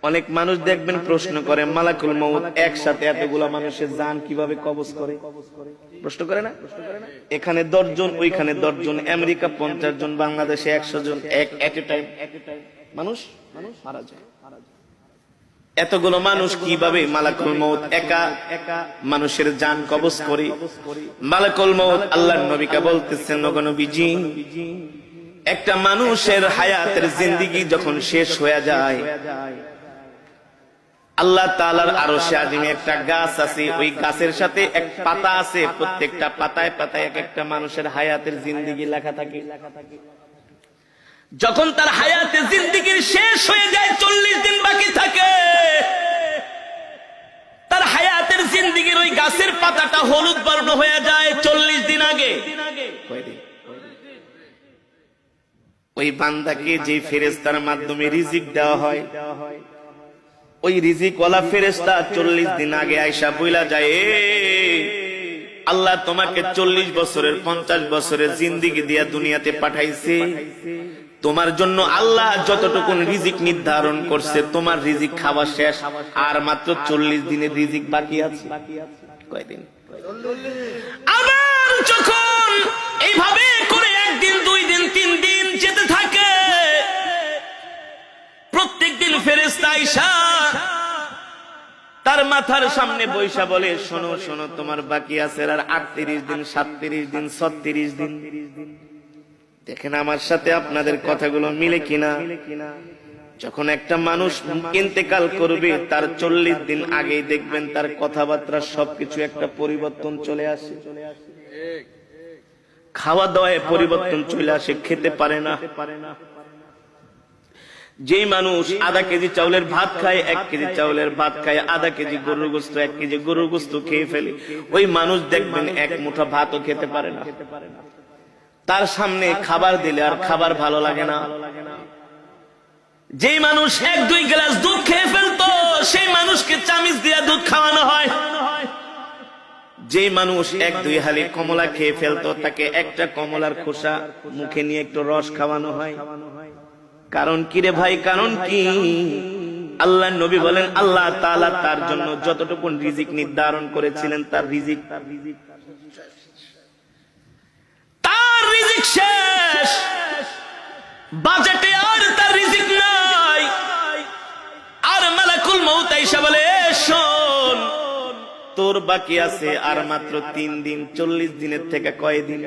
অনেক মানুষ দেখবেন প্রশ্ন করে মালাকুল মউত একসাথে এতগুলা মানুষের জান কিভাবে কবজ করে, প্রশ্ন করে না? এখানে 10 জন, ওইখানে 10 জন, আমেরিকা 50 জন, বাংলাদেশে 100 জন, এক এট এ টাইম মানুষ মারা যায়। এতগুলো মানুষ কিভাবে মালাকুল মউত একা মানুষের জান কবজ করে? মালাকুল মউত আল্লাহর নবীকে বলতেছেন, ওগো নবীজি, একটা মানুষের হায়াতের জিন্দেগি যখন শেষ হয়ে যায়, আল্লাহ তাআলার আরশে আজিমে একটা গাছ আছে, ওই গাছের সাথে এক পাতা আছে, প্রত্যেকটা পাতায় পাতায় এক একটা মানুষের হায়াতের জিন্দেগি লেখা থাকে। যখন তার হায়াতের জিন্দেগি শেষ হয়ে যায়, 40 দিন বাকি থাকে, তার হায়াতের জিন্দেগির ওই গাছের পাতাটা হলুদ বর্ণ হয়ে যায় 40 দিন আগে। ওই বান্দাকে যে ফেরেশতার মাধ্যমে রিজিক দেওয়া হয়, ওই রিজিকওয়ালা ফেরেশতা 40 দিন আগে আয়েশা বইলা যায়, আল্লাহ তোমাকে 40 বছরের 50 বছরের জিন্দেগি দিয়া দুনিয়াতে পাঠাইছে, তোমার জন্য আল্লাহ যতটুকু রিজিক নির্ধারণ করছে, তোমার রিজিক খাওয়া শেষ, আর মাত্র 40 দিনের রিজিক বাকি আছে। কয়দিন? আবার যখন এইভাবে করে 1 দিন 2 দিন 3 দিন যেতে থাকে, প্রত্যেকদিন ফেরেশতা আয়েশা তার মাথার সামনে বৈশা বলে, শোনো শোনো, তোমার বাকি আছে আর 38 দিন, 37 দিন, 36 দিন। দেখেন আমার সাথে আপনাদের কথাগুলো মিলে কিনা? যখন একটা মানুষ ইন্তেকাল করবে, তার 40 দিন আগেই দেখবেন তার কথাবার্তা সবকিছু একটা পরিবর্তন চলে আসে, খাওয়া দাওয়ায় পরিবর্তন চলে আসে, খেতে পারে না। যেই মানুষ আধা কেজি চাউলের ভাত খায়, 1 কেজি চাউলের ভাত খায়, আধা কেজি গরুর গোশত, 1 কেজি গরুর গোশত খেয়ে ফেলে, ওই মানুষ দেখবেন 1 মুঠা ভাতও খেতে পারে না। তার সামনে খাবার দিলে আর খাবার ভালো লাগে না। যেই মানুষ 1-2 গ্লাস দুধ খেয়ে ফেলতো, সেই মানুষকে চামিচ দিয়ে দুধ খাওয়ানো হয়। যেই মানুষ 1-2 হালি কমলা খেয়ে ফেলতো, তাকে একটা কমলার খোসা মুখে নিয়ে একটু রস খাওয়ানো হয়। কারণ কি রে ভাই? কারণ কি? আল্লাহ নবী বলেন, আল্লাহ তাআলা তার জন্য যতটুকু রিজিক নির্ধারণ করেছিলেন, তার রিজিক শেষ, বাজেটে আর তার রিজিক নাই। আর মালাকুল মউত আয়েশা বলে, শোন, তোর বাকি আছে আর মাত্র 3 দিন। 40 দিনের থেকে কয়দিন?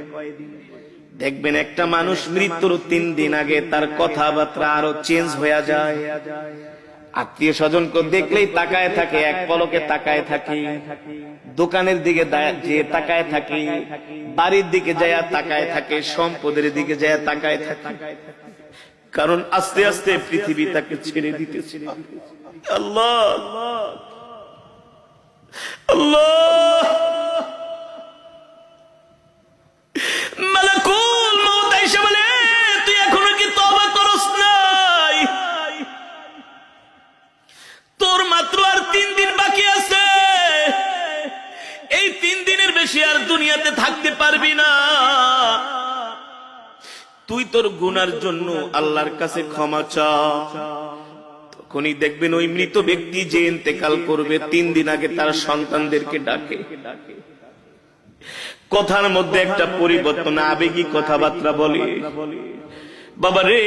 দেখবেন একটা মানুষ মৃত্যুর 3 দিন আগে তার কথাবার্তা আরো চেঞ্জ হয়ে যায়। আত্মীয় স্বজনকে দেখলেই তাকায় থাকে, এক পলকে তাকায় থাকে, দোকানের দিকে যে তাকায় থাকে, বাড়ির দিকে যায় তাকায় থাকে, সম্পদের দিকে যায় তাকায় থাকে। কারণ আস্তে আস্তে পৃথিবী তাকে ছেড়ে দিতেছে। আল্লাহ আল্লাহ, মালাকুল মউত আয়েশা বলে, তুই এখনো কি তওবা করস নাই? তোর মাত্র আর 3 দিন বাকি আছে। এই 3 দিনের বেশি আর দুনিয়াতে থাকতে পারবি না। তুই তোর গুনার জন্য আল্লাহর কাছে ক্ষমা চা। তখনই দেখবেন ওই মৃত ব্যক্তি যে ইন্তেকাল করবে, 3 দিন আগে তার সন্তানদেরকে ডাকে, কথার মধ্যে একটা পরিবর্তন, আবেগী কথাবার্তা বলে, বাবা রে,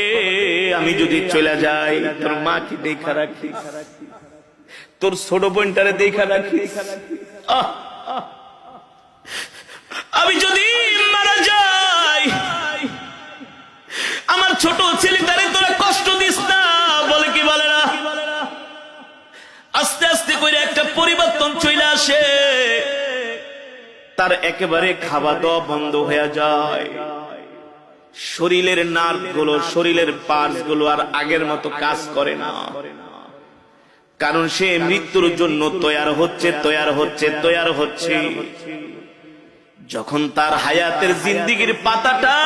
আমি যদি চলে যাই, তোর মাকে দেখা রাখিস, তোর ছোট বোনটারে দেখা রাখিস। আমি যদি মারা যাই, আমার ছোট ছেলেটারে তোরা কষ্ট দিস না। বলে কি বলে না? আস্তে আস্তে করে একটা পরিবর্তন চলে আসে, তার একেবারে খাওয়া দাওয়া বন্ধ হয়ে যায়। শরীরের নার্ভ গুলো, শরীরের পার্টস গুলো আর আগের মতো কাজ করে না। কারণ সে মৃত্যুর জন্য তৈয়ার হচ্ছে। যখন তার হায়াতের জিন্দেগির পাতাটা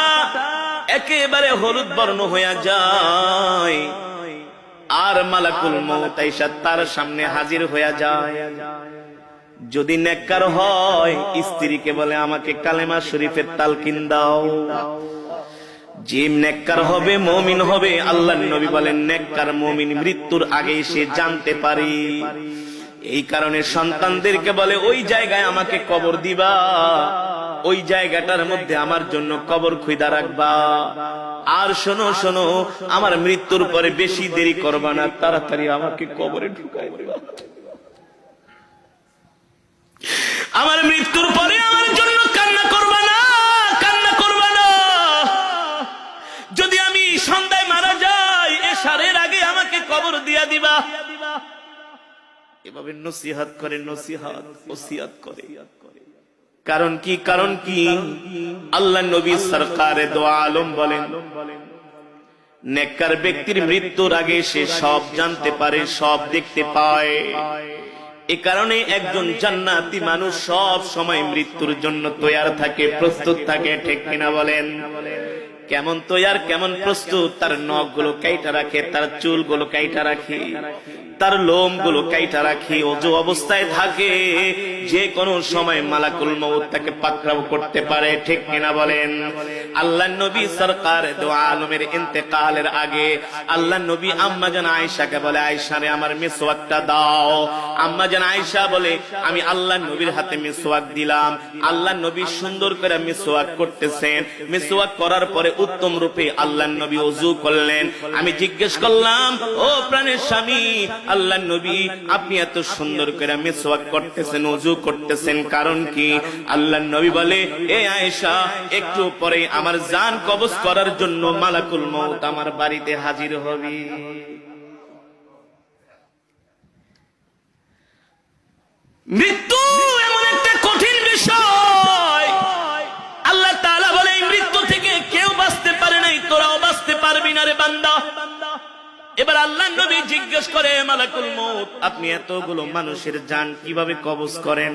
একেবারে হলুদ বর্ণ হয়ে যায়, আর মালাকুল মউত আয়েশা তার সামনে হাজির হয়ে যায়। যদি নেককার হয়, স্ত্রীকে বলে, আমাকে কালেমা শরীফের তালকিন দাও। যে নেককার হবে, মুমিন হবে, আল্লাহর নবী বলেন নেককার মুমিন মৃত্যুর আগে সে জানতে পারে। এই কারণে সন্তানদেরকে বলে ওই জায়গায় আমাকে কবর দিবা, ওই জায়গাটার মধ্যে আমার জন্য কবর খুঁজা রাখবা। আর শোনো শোনো, আমার মৃত্যুর পরে বেশি দেরি করবা না, তাড়াতাড়ি আমাকে কবরে ঢুকাই দিবা। আমার মৃত্যুর পরে আমার জন্য কান্না করবা না, কান্না করবা না। যদি আমি সন্ধ্যায় মারা যাই, এশারের আগে আমাকে কবর দিয়া দিবা। এভাবে নসিহত করে, নসিহত ওসিয়ত করে। কারণ কি? কারণ কি? আল্লাহ নবী সরকারে দো আলম বলেন নেককার ব্যক্তির মৃত্যুর আগে সে সব জানতে পারে, সব দেখতে পায়। এ কারণে একজন জান্নাতি মানুষ সব সময় মৃত্যুর জন্য তৈয়ার থাকে, প্রস্তুত থাকে। ঠিক কিনা বলেন? কেমন তৈয়ার, কেমন প্রস্তুত? তার নখগুলো কাইটা রাখে, তার চুলগুলো কাইটা রাখে, তার লোম গুলো কাইটা রাখে, ওযু অবস্থায় থাকে। যে কোনো সময় মালাকুল মউত তাকে পাকড়াও করতে পারে। ঠিক কিনা বলেন? আল্লাহর নবী সরকার দো আলমের ইন্তেকালের আগে আল্লাহর নবী আম্মা জান আয়েশাকে বলে, আয়েশা রে আমার মিসওয়াকটা দাও। আম্মা জান আয়েশা বলে, আমি আল্লাহর নবীর হাতে মিসওয়াক দিলাম। আল্লাহর নবী সুন্দর করে মিসওয়াক করতেছেন। মিসওয়াক করার পরে উত্তম রূপে আল্লাহর নবী ওযু করলেন। আমি জিজ্ঞেস করলাম, ও প্রাণের স্বামী আল্লাহর নবী, আপনি এত সুন্দর করে মিসওয়াক করতেছেন, ওযু করতেছেন, কারণ কি? আল্লাহর নবী বলে, এ আয়েশা, একটু পরে আমার জান কবজ করার জন্য মালাকুল মউত আমার বাড়িতে হাজির হবে। মৃত্যু এমন একটা কঠিন বিষয়, আল্লাহ তাআলা বলে এই মৃত্যু থেকে কেউ বাঁচতে পারে নাই, তোরাও বাঁচতে পারবি না রে বান্দা। এবার আল্লাহর নবী জিজ্ঞেস করে, মালাকুল মউত, আপনি এতগুলো মানুষের জান কিভাবে কবজ করেন?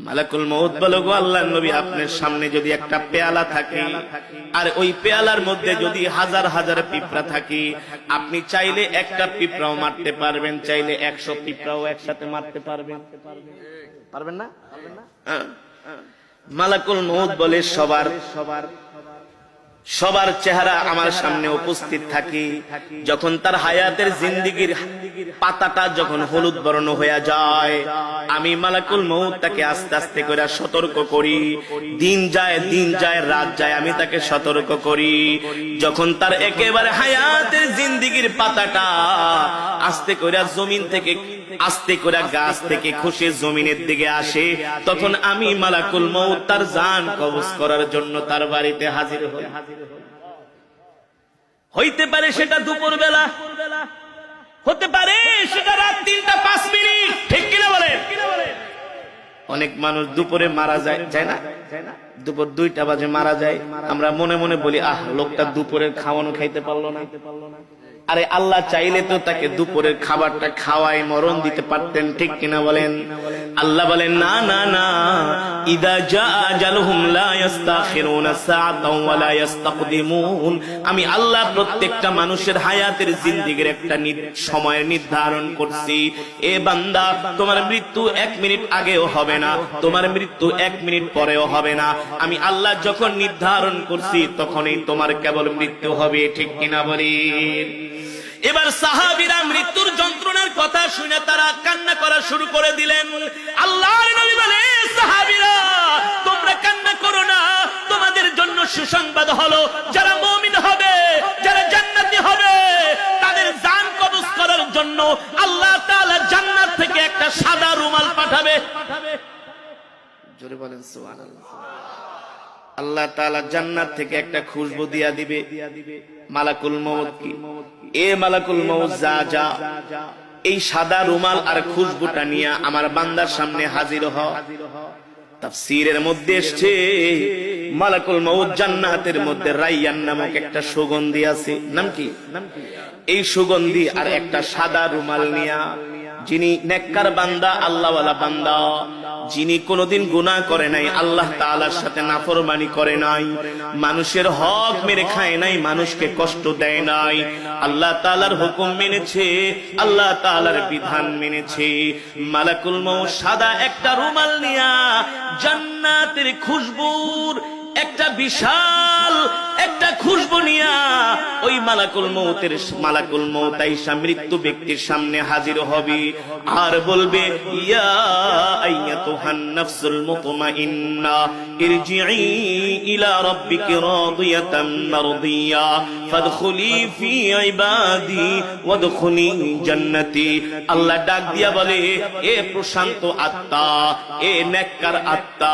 মালাকুল মউত বলে, গো আল্লাহর নবী, আপনার সামনে যদি একটা পেয়ালা থাকে আর ওই পেয়ালার মধ্যে যদি হাজার হাজার পিঁপড়া থাকে, আপনি চাইলে একটা পিঁপড়াও মারতে পারবেন, চাইলে 100 পিঁপড়াও একসাথে মারতে পারবেন। পারবেন না? মালাকুল মউত বলে, সবার চেহারা আমার সামনে উপস্থিত থাকে। যখন তার হায়াতের জিন্দেগীর পাতাটা যখন হলুদ বর্ণ হয়ে যায়, আমি মালাকুল মউত তাকে আস্তে আস্তে করে সতর্ক করি। দিন যায়, দিন যায়, রাত যায়, আমি তাকে সতর্ক করি। যখন তার একেবারে হায়াতের জিন্দেগীর পাতাটা আস্তে করে জমিন থেকে, আস্তে করে গাছ থেকে খসে জমিনের দিকে আসে, তখন আমি মালাকুল মউত তার জান কবজ করার জন্য তার বাড়িতে হাজির হই। হইতে পারে সেটা দুপুর বেলা, হতে পারে সেটা রাত 3টা 5 মিনিট। ঠিক কিনা বলেন? অনেক মানুষ দুপুরে মারা যায়, যায় না? দুপুর 2টা বাজে মারা যায়। আমরা মনে মনে বলি, আহ, লোকটা দুপুরের খাওয়ানো খাইতে পারলো না। আরে আল্লাহ চাইলে তো তাকে দুপুরের খাবারটা খাওয়াই মরণ দিতে পারতেন। ঠিক কিনা বলেন? আল্লাহ বলেন, না না না, ইদা জা আজালুহুম লা ইস্তাখিরুনা সাআতাও ওয়া লা ইস্তাকদিমুন। আমি আল্লাহ প্রত্যেকটা মানুষের হায়াতের জিন্দেগীর একটা সময় নির্ধারণ করছি। এ বান্দা, তোমার মৃত্যু 1 মিনিট আগেও হবে না, তোমার মৃত্যু 1 মিনিট পরেও হবে না। আমি আল্লাহ যখন নির্ধারণ করছি তখনই তোমার কেবল মৃত্যু হবে। ঠিক কিনা বলেন? এবার সাহাবীরা মৃত্যুর যন্ত্রণার কথা শুনে তারা কান্না করা শুরু করে দিলেন। আল্লাহর নবী বলে, সাহাবীরা তোমরা কান্না করো না, তোমাদের জন্য সুসংবাদ হলো, যারা মুমিন হবে, যারা জান্নাতি হবে, তাদের জান কবজ করার জন্য আল্লাহ তাআলা জান্নাত থেকে একটা সাদা রুমাল পাঠাবে। জোরে বলেন সুবহানাল্লাহ। আল্লাহ তাআলা জান্নাত থেকে একটা খুশবু দিয়া দিবে। মালাকুল মউত কি, এ মালাকুল মউত, যা যা, এই সাদা রুমাল আর খুশবুটা নিয়ে আমার বান্দার সামনে হাজির হ। তাফসীরের মধ্যে এসেছে, মালাকুল মউত জান্নাতের মধ্যে রাইয়ান নামক একটা সুগন্ধি আছে। নাম কি? এই সুগন্ধি আর একটা সাদা রুমাল নিয়া, যিনি নেককার বান্দা, আল্লাহওয়ালা বান্দা, যিনি কোনোদিন গুনাহ করে নাই, আল্লাহ তাআলার সাথে নাফরমানি করে নাই, মানুষের হক মেরে খায় নাই, মানুষকে কষ্ট দেয় নাই, আল্লাহ তাআলার হুকুম মেনেছে, আল্লাহ তাআলার বিধান মেনেছে, মালাকুল মউত সাদা একটা রুমাল নিয়া জান্নাতের খুশবুর একটা বিশাল একটা খুশবু নিয়া ওই মালাকুল মউত আইসা মৃত্যু ব্যক্তির সামনে হাজির হবে আর বলবে, ইয়া আইয়াতুহান নাফসুল মুতমাইন্না ইরজিই ইলা রাব্বিকি রাদিয়াতাম মারদিয়া ফাদখুলি ফি ইবাদি ওয়াদখুলি জান্নাতি। আল্লাহ ডাক দিয়া বলে, এ প্রশান্ত আত্মা, এ নেককার আত্মা,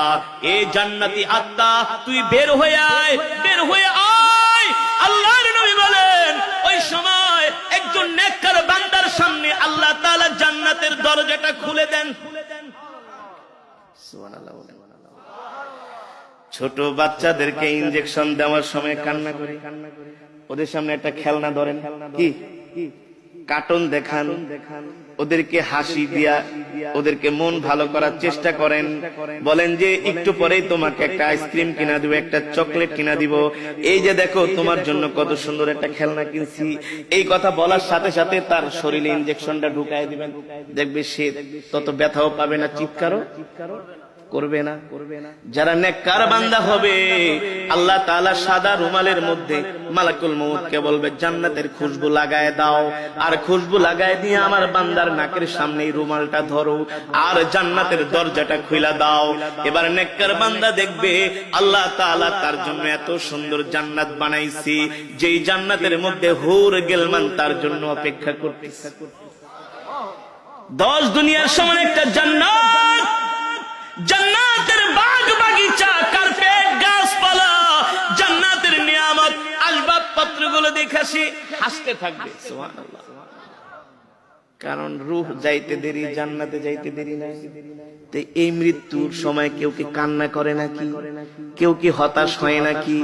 এ জান্নাতি আত্মা, তুই বের হয়ে আয়, বের হয়ে আয়। আল্লাহর নবী বলেন, ওই সময় একজন নেককার বান্দার সামনে আল্লাহ তাআলা জান্নাতের দরজাটা খুলে দেন। সুবহানাল্লাহ। ছোট বাচ্চাদেরকে ইনজেকশন দেওয়ার সময় কান্না করে, ওদের সামনে একটা খেলনা ধরেন, কি কার্টুন দেখান, ওদেরকে হাসি দিয়া ওদেরকে মন ভালো করার চেষ্টা করেন। বলেন যে একটু পরেই তোমাকে একটা আইসক্রিম কিনা দিব, একটা চকলেট কিনা দিব, এই যে দেখো তোমার জন্য কত সুন্দর একটা খেলনা কিনছি। এই কথা বলার সাথে সাথে তার শরীরে ইনজেকশনটা ঢুকায় দিবেন, দেখবে সে তত ব্যথাও পাবে না, চিৎকারও করবে না। যারা নেককার বান্দা হবে, আল্লাহ তাআলা সাদা রুমালের মধ্যে মালাকুল মউতকে বলবে, জান্নাতের খুশবু লাগায় দাও, আর খুশবু লাগায় দিয়ে আমার বান্দার নাকের সামনে রুমালটা ধরো, আর জান্নাতের দরজাটা খুলে দাও। এবার নেককার বান্দা দেখবে আল্লাহ তাআলা তার জন্য এত সুন্দর জান্নাত বানাইছি, যেই জান্নাতের মধ্যে হুর গেলমান তার জন্য অপেক্ষা করতেছে। 10 দুনিয়ার সমান একটা জান্নাত, জান্নাতের বাগ বাগিচা, কার্পেট, গাছপালা, জান্নাতের নিয়ামত, আসবাবপত্রগুলো দেখে হাসতে থাকবে। সুবহানাল্লাহ। কারণ রূহ যাইতে দেরি, জান্নাতে যাইতে দেরি নাই। তো এই মৃত্যুর সময় কেউ কি কান্না করে নাকি? কেউ কি হতাশ হয় নাকি?